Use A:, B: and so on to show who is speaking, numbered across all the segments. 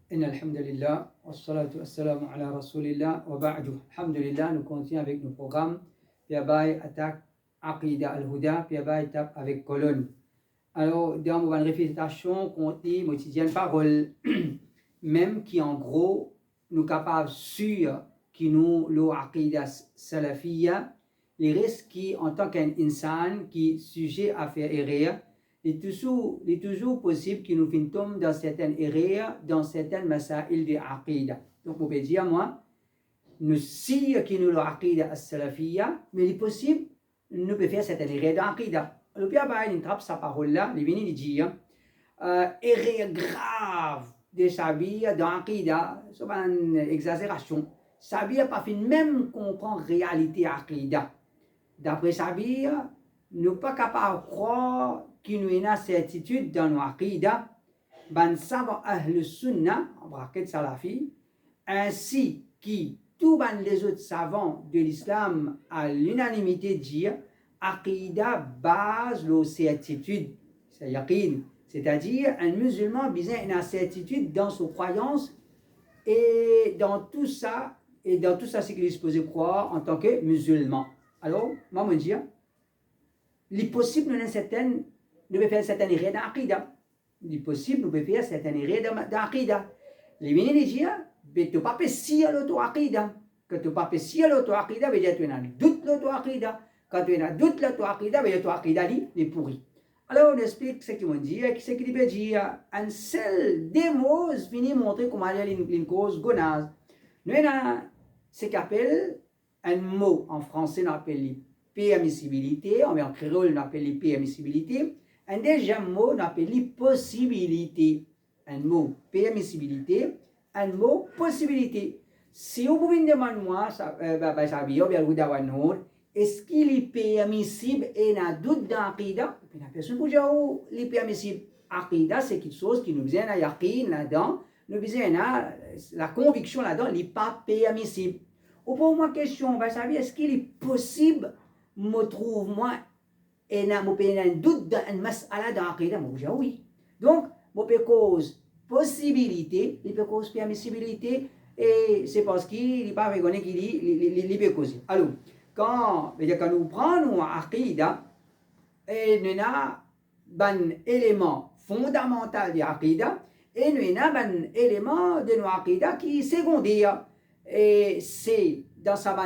A: إن الحمد لله والصلاة والسلام على رسول الله وبعد الحمد لله nous continuons avec nos programmes Piabai attaque Aqida al-Huda Piabai tape avec colonne. Alors dans mon récitation contient quotidienne parole même qui en gros nous capables sûrs qui nous le Aqida salafiyya les risques qui en tant qu'un insan qui sujet à faire erreur il est toujours possible que nous finissons dans certaines erreurs, dans certaines masail de aqida. Donc, on peut dire, moi, nous si qui nous l'aqida as-salafiyya, mais il est possible, nous pouvons faire certaines erreurs d'aqida. Le Pia Baye, il trappe sa parole là, il vient de dire, erreur grave de sa vie d'aqida, c'est une exagération. Sa vie n'a pas fait même comprendre réalité aqida. D'après sa vie, nous ne sommes pas capables de croire qu'il nous y a une certitude dans nos aqidah, ben savants ahl sunnah, en braquette salafi, ainsi que tous les autres savants de l'islam à l'unanimité dire aqidah base la certitude, c'est-à-dire un musulman a besoin d'une certitude dans ses croyances et dans tout ça c'est qu'il est supposé croire en tant que musulman. Alors, moi je dis, il est possible nous pouvons faire certaines erreurs d'aqida. Il est possible nous pouvons faire certaines erreurs d'aqida. Les vénins disent, mais tu n'as pas si à l'auto-aqida. Quand tu n'as pas si à l'auto-aqida, veut dire que tu as un doute l'auto-aqida. Quand tu as un doute l'auto-aqida, veut dire que l'auto-aqida est pourri. Alors on explique ce qu'ils vont dire, ce qu'ils veulent dire. Un seul démo vient montrer comment il y a une cause gonaz. Nous avons ce qu'on appelle un mot en français, on appelle permissibilité, en créole, on appelle permissibilité. Un deuxième mot, on appelle possibilité. Un mot permissibilité, un mot possibilité. Si vous pouvez me demander, moi, est-ce qu'il est permissible et n'a doute dans l'aqida? La personne peut dire, oh, il est permissible. Aqida, c'est quelque chose qui nous vient à yaqin là-dedans, nous vient à la conviction là-dedans, il n'est pas permissible. Ou pour moi, question, est-ce qu'il est possible, me trouve, moi, et n'a un doute dans une mas'ala dans l'aqida? Moi, je dis oui. Donc, je peux cause possibilité, il peut cause permissibilité, et c'est parce qu'il n'est pas reconnu qu'il peut causer. Alors, quand nous prenons l'aqida, et nous avons un élément fondamental de l'aqida, et nous avons un élément de l'aqida qui est secondaire. Et c'est dans sa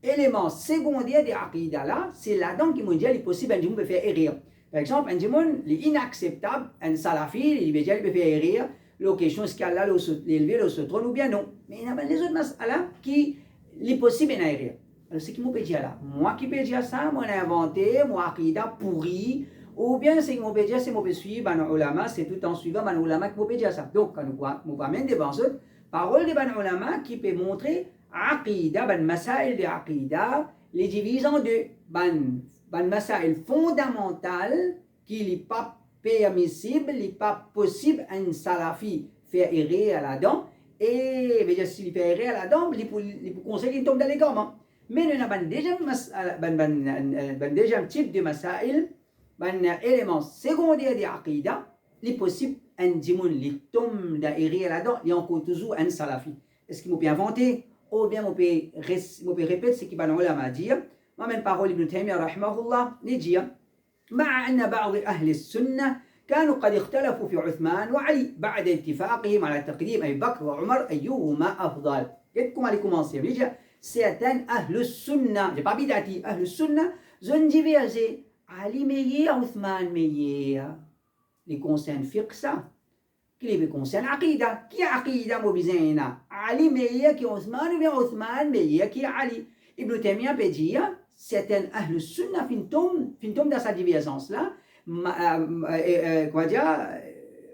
A: élément secondaire de l'aqida là, c'est là-dedans qu'il dit qu'il est possible un peut faire erreur. Par exemple, un dimon, il est inacceptable, un salafi, il peut faire erreur, la question est-ce qu'Allah l'élevé le trône ou bien non. Mais il y a les autres mas'ala qui est possible une erreur. Alors c'est qui me peut dire là? Moi qui peux dire ça, moi j'ai inventé, moi aqida pourri, ou bien c'est qui me peut dire, c'est moi peut suivre un ulama, c'est tout en suivant un ulama qui me peut dire ça. Donc quand nous amène devant eux, parole de ban ulama qui peut montrer aqida, ban masail de aqida, les divisions en deux, ban masail fondamental qui n'est pas permissible, il n'est pas possible un salafi faire erreur là-dedans, et veut dire s'il fait erreur là-dedans, il peut conseiller qu'il tombe dans les gammes. Mais nous avons un deuxième type de masail, un élément secondaire de aqida, il est possible un dimoun qui tombe dans l'erreur là-dedans, il y a encore toujours un salafi. Est-ce qu'il peut inventer? Ou bien on peut répéter ce qu'il va dans l'ulama dire. Moi-même parole Ibn Taymiyyah rahimahullah, il dit مع أن بعض أهل السنة كانوا قد اختلفوا في عثمان وعلي بعد اتفاقهم على تقديم أبي بكر وعمر أيهما أفضل. Comment il commence? Il dit certains أهل السنة, j'ai pas bidati, أهل السنة, ont divergé. Ali meilleur, Uthman meilleur. Les concerne fiqh ça. Qui les concerne aqida. Qui est aqida mobizena? Ali meilleur qui Uthman ou bien Uthman meilleur qui Ali. Ibn Taymiyyah peut dire certains Ahl Sunnah fintom dans sa divergence là,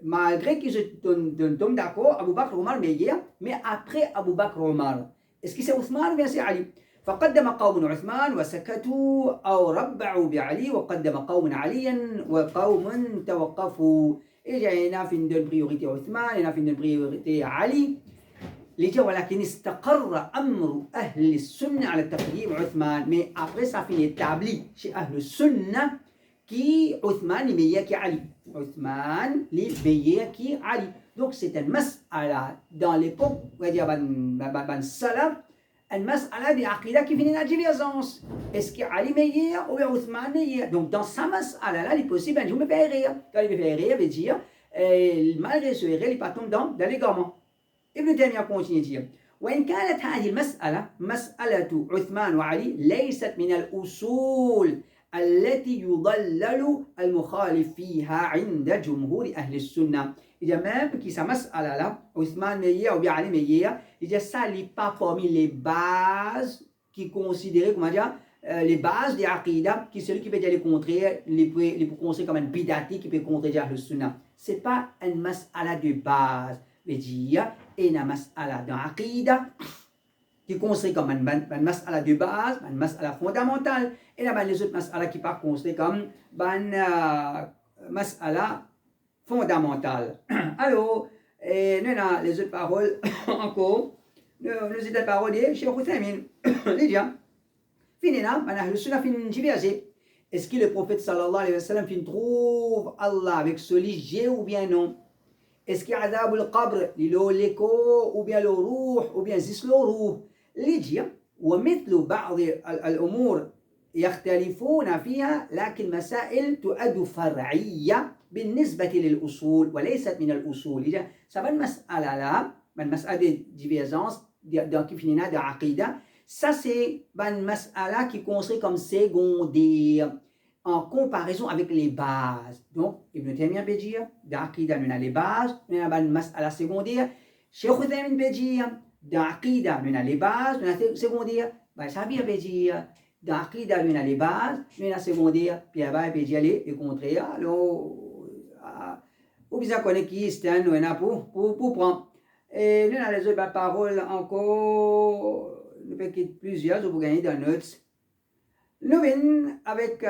A: malgré qu'ils tombent d'accord, Abu Bakr Omar meilleur, mais après Abu Bakr Omar. Est-ce que c'est Uthman ou bien c'est Ali? فقدم قوم عثمان وسكتوا أو ربعوا بعلي وقدم قوم عليا وقوم توقفوا. Et il y en a une priorité Uthman, il y en a une priorité Ali. ولكن استقر أمر أهل السنة على تقديم عثمان. Mais après ça finit établi chez أهل السنة qui Uthman est meilleur qu'Ali. Uthman est meilleur qu'Ali. Donc c'est un mas'ala dans l'époque, on va dire, ban salaf, un mas'ala de aqida qui finit la divergence. Est-ce qu'Ali meilleur ou bien Othman meilleur? Donc dans sa mas'ala là, il est possible, je me fais rire. Quand il me fait rire, veut dire, malgré ce rire, il pas tombe dans l'égarement. Ibn Taymiyyah continue de dire, وإن كانت هذه المسألة مسألة عثمان وعلي ليست من الأصول التي يضلل المخالف فيها عند جمهور أهل السنة. Il dit même qui sa mas'ala là, Othman meilleur ou bien Ali meilleur, il dit ça n'est pas parmi les bases qui considèrent, comment dire, les bases des aqidah, qui celui qui peut dire le contraire, les peut considérer comme un bidati qui peut contredire le sunnah. C'est pas un mas'ala de base, veut dire, et une mas'ala dans aqidah qui considère comme un mas'ala de base, un mas'ala fondamental, et là, les autres mas'ala qui pas considérés comme un mas'ala fondamental. Alors, nous avons les autres paroles encore. Nous autres paroles de Cheikh Uthaymin. Les gens, finina, le sunna fin divergé. Est-ce que le prophète sallallahu alayhi wa sallam fin trouve Allah avec ce léger ou bien non? Est-ce qu'il y a adab al-qabr, l'écho ou bien le ruh ou bien zis le ruh? Les gens, ومثل بعض الأمور يختلفون فيها لكن مسائل تؤد فرعية بالنسبة للأصول وليست من الأصول. إذا سبب المسألة لا من مسألة divergence qui finit dans l'aqida, ça c'est une mas'ala qui est considérée comme secondaire en comparaison avec les bases. Donc Ibn Taymiyyah peut dire dans l'aqida nous avons les bases, nous avons une mas'ala secondaire. Cheikh Uthaymin peut dire dans l'aqida nous avons les bases, nous avons secondaire. Sabir peut dire dans l'aqida nous avons les bases, nous avons secondaire. Puis Abba peut dire le contraire. Alors ou bien qu'on est qui est un ou pour prendre. Et nous avons les autres paroles encore, nous pouvons quitter plusieurs pour gagner dans notes. Nous venons avec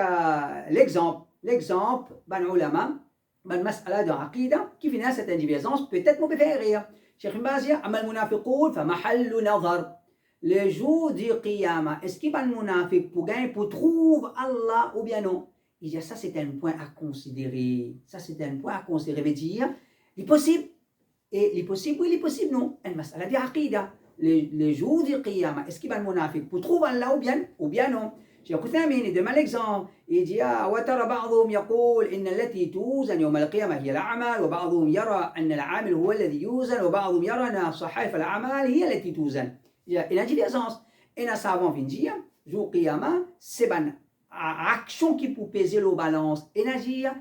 A: l'exemple, ban ulama, ban mas'ala dans aqida, qui finit à cette divergence, peut-être me faire rire. Cheikh Mbazia, amal munafiqoun, fa mahallu nazar. Le jour du qiyamah, est-ce qu'il ban munafiq pour gagner, pour trouver Allah ou bien non? Il dit ça c'est un point à considérer. Ça c'est un point à considérer. Veut dire, il est possible. Et il est possible, oui, il est possible, non. Un mas'ala de aqida. Le jour du qiyamah, est-ce qu'il va le munafiq pour trouver Allah ou bien non? Cheikh Uthaymin, il donne l'exemple. Il dit, وترى بعضهم يقول إن التي توزن يوم القيامة هي الأعمال وبعضهم يرى أن العامل هو الذي يوزن وبعضهم يرى أن صحائف الأعمال هي التي توزن. Il y a une divergence. Et un savant vient dire, jour qiyamah, c'est une action qui peut peser la balance. Et dire,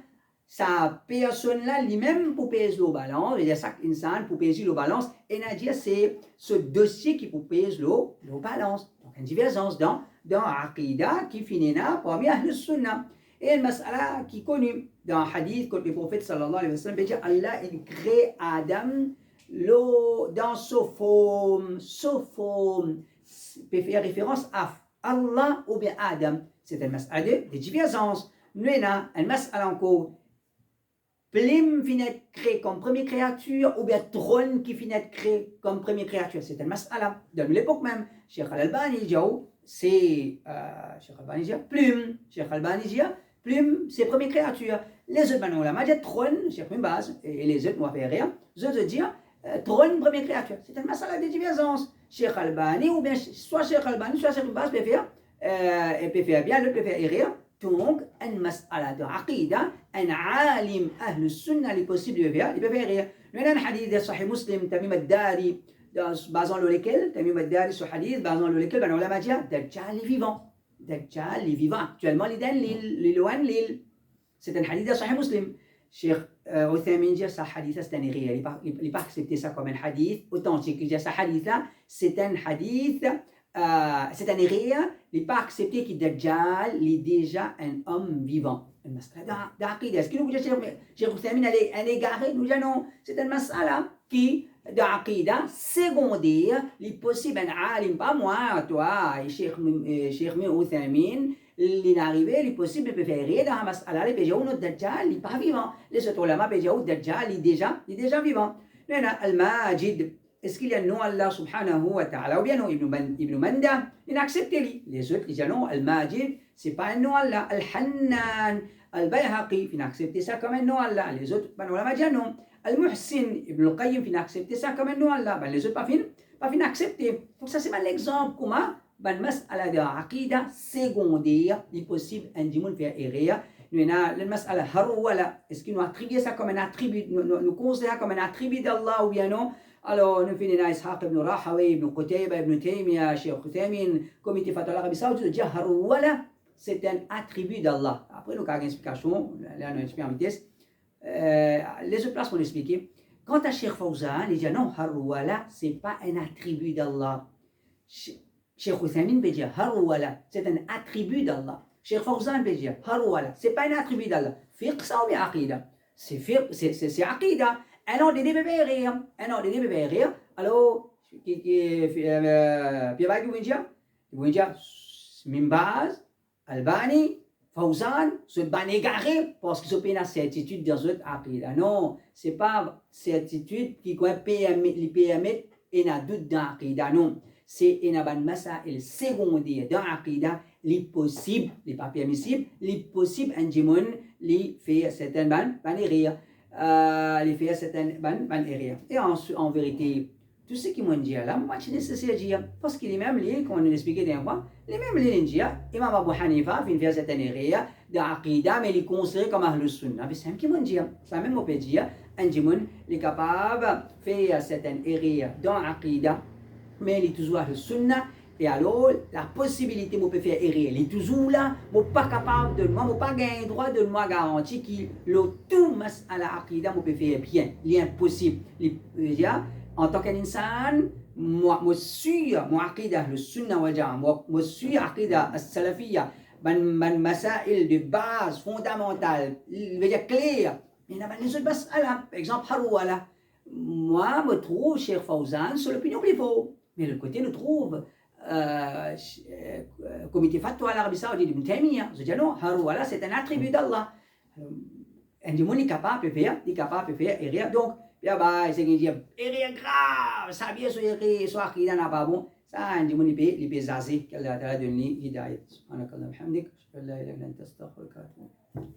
A: sa personne là lui-même pour peser la balance, et chaque insan pour peser la balance, et dire c'est ce dossier qui peut peser la balance. Donc une divergence dans Aqidah qui finit là parmi Ahl Sunnah. Et une mas'ala qui est connue dans un hadith que le prophète sallallahu alayhi wa sallam dit Allah il crée Adam dans sa forme peut faire référence à Allah ou bien Adam. C'est une mas'ala de divergence. Nous avons une mas'ala encore. Plim finit être créé comme première créature ou bien trône qui finit être créé comme première créature. C'est une mas'ala. Dans l'époque même, Cheikh Al-Albani dit c'est Cheikh Al-Albani dit plume. Cheikh Al-Albani dit plume, c'est première créature. Les autres ulama disent trône, Cheikh Ibn Baz et les autres, moi faire rien. Les autres disent trône, première créature. C'est une mas'ala de divergence. Cheikh Al-Albani ou bien soit Cheikh Al-Albani, soit Cheikh Ibn Baz peut faire bien, l'autre peut faire rire. Donc, une mas'ala de aqida, un alim ahl sunnah, il est possible de faire, il peut faire rire. Nous avons un hadith de Sahih Muslim, Tamim al-Dari, basant lequel, Tamim al-Dari, ce hadith, basant lequel, ben, on l'a dit, Dajjal est vivant. Dajjal est vivant. Actuellement, il est dans l'île, loin de l'île. C'est un hadith de Sahih Muslim. Cheikh Uthaymin dit, ce hadith, c'est un réel. Il n'est pas accepté ça comme un hadith authentique. Il dit, ce hadith-là, c'est un hadith. C'est un réel, il n'est pas accepté que Dajjal est déjà un homme vivant. Une mas'ala d'aqida. Est-ce que nous disons que Cheikh Uthaymin est égaré? Nous disons non. C'est une mas'ala qui d'aqida secondaire. Il est possible un alim, pas moi, toi, et Cheikh Uthaymin, il est arrivé, il est possible de faire rire dans la mas'ala. Il peut dire que Dajjal n'est pas vivant. Les autres ulama peuvent dire que Dajjal est déjà vivant. Nous avons Al-Majid. Est-ce qu'il y a un nom Allah subhanahu wa ta'ala ou bien non Ibn Manda, il a accepté les autres, ils disent non, Al-Majid, c'est pas un nom Allah. Al-Hannan, Al-Bayhaqi, il a accepté ça comme un nom Allah. Les autres, ben on l'a dit non. Al-Muhsin, Ibn al-Qayyim, fin accepter ça comme un nom Allah. Ben, les autres pas fin accepter. Donc ça c'est l'exemple comment ben mas'ala de aqida secondaire, il est possible un dimoun faire erreur. Nous avons le mas'ala haru wala. Est-ce qu'il nous attribue ça comme un attribut, nous considère comme un attribut d'Allah ou bien non? Alors, nous finissons Ishaq ibn Rahawi, ibn Qutayba, ibn Taymiyyah, Cheikh Uthaymin, comité Fatwa l'Arabie Saoudite, dire haru wala, c'est un attribut d'Allah. Après, nous avons une explication, là, nous expliquons en vitesse. Les autres places vont expliquer. Quant à Cheikh Fawzan, il dit non, haru wala, ce n'est pas un attribut d'Allah. Cheikh Uthaymin veut dire haru wala, c'est un attribut d'Allah. Cheikh Fawzan veut dire haru wala, ce n'est pas un attribut d'Allah. Fiqh ça ou bien aqida? C'est fiqh, c'est aqida. Un an de bébé rire, alors, Pierre Baguinja, Mimbaz, Albani, Fawzan, ce ban égaré, parce qu'ils ont une certitude dans cette aqida. Non, ce n'est pas certitude qui permet et n'a doute dans l'aqida. Non, c'est une masail secondaire dans l'aqida, les possibles, les pas permissibles, les possibles, un djimoun, les fait certaines ban rire. Les faire certaines bonnes erreurs. Et en vérité, tout ce qui m'ont dit là, moi je ne sais pas dire. Parce que les mêmes liens, comme on a expliqué d'un fois, les mêmes liens, Imam Abu Hanifa fait faire certaines erreurs d'Aqida, mais il est considéré comme Ahlus Sunnah. C'est même qui m'ont dit. C'est même on peut dire, un djimoun est capable de faire certaines erreurs dans l'Aqida, mais il est toujours Ahlus Sunnah. Et alors, la possibilité de faire errer, elle est toujours là, je ne suis pas capable de moi, je n'ai pas le droit de moi garantir que le tout à la aqida, je peux faire bien. Il est impossible. En tant qu'insan, moi, je suis mon aqida, le sunnah wal jama'a, je suis aqida as-salafiyya, man masail de base fondamentale, il veut dire clair. Il y a les autres mas'ala, par exemple, haru wala. Moi, je trouve Cheikh Fawzan sur l'opinion qu'il faut. Mais de l'autre côté, nous trouve comité Fatwa l'Arabie Saoudite Ibn Taymiyyah, je dis non, haru wala, c'est un attribut d'Allah. Un démon est capable de faire, erreur. Donc, c'est qu'il dit erreur grave, ça vient sur erreur, sur aqida n'a pas bon. Ça, un démon il peut zazer, qu'Allah t'a donné hidayat. Subhanakallah, bihamdik, ashhadu an la ilaha illa anta astaghfiruka wa atubu.